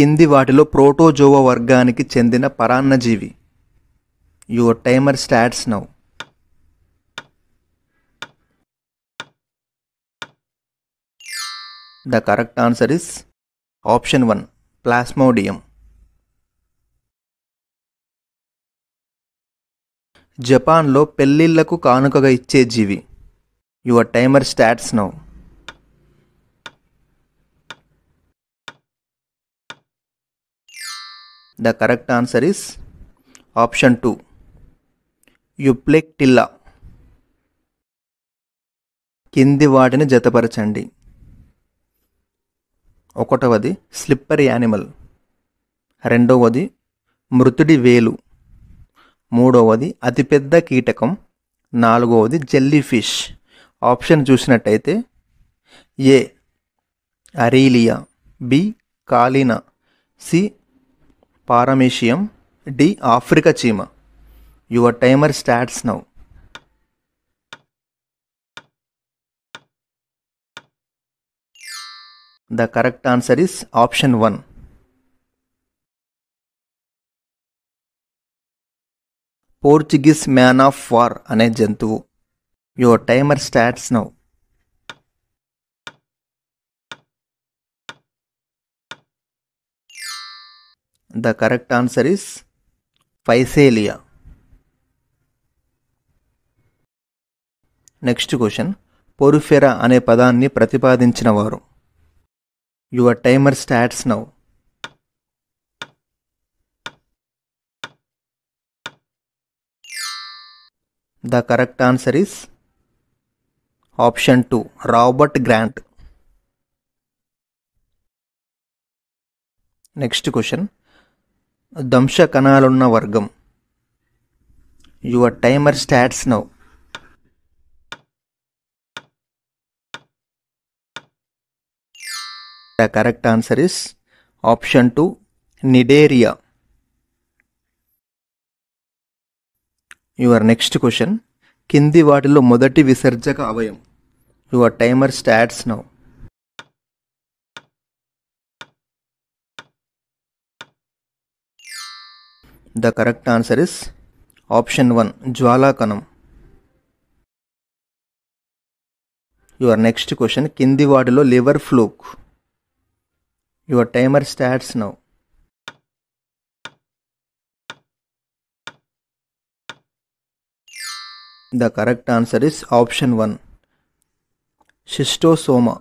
కింది వాటిలో ప్రోటోజోవా వర్గానికి చెందిన పరాన్నజీవి. Your timer starts now. The correct answer is option 1, plasmodium. జపాన్లో పెళ్లిళ్లకు కానుకగా ఇచ్చే జీవి. Your timer starts now. The correct answer is option 2, euplectella. కింది వాటిని జతపరచండి. 1వది స్లిప్పరీ యానిమల్, 2వది మృతుడి వేలు, 3వది అతిపెద్ద కీటకం, 4వది జెల్లీ ఫిష్. ఆప్షన్ చూసినట్టయితే ఏ అరీలియా, బి కాలినా, సి పారమేషియం, డి ఆఫ్రికా చీమ. Your timer starts now. The correct answer is option 1. Portuguese man of war అనే జంతువు. Your timer starts now. The correct answer is physalia. Next question, porifera అనే పదాన్ని ప్రతిపాదించిన వారు. Your timer starts now. The correct answer is option 2, Robert Grant. Next question, దంశ కణాలున్న వర్గం. Your timer starts now. The correct answer is option 2, cnidaria. Your next question, కింది వాటిలో మొదటి విసర్జక అవయం. Your timer starts now. The correct answer is option 1, జ్వాలాకణం. Your next question, కింది వాటిలో liver fluke. Your timer starts now. The correct answer is option 1, షిస్టోసోమా.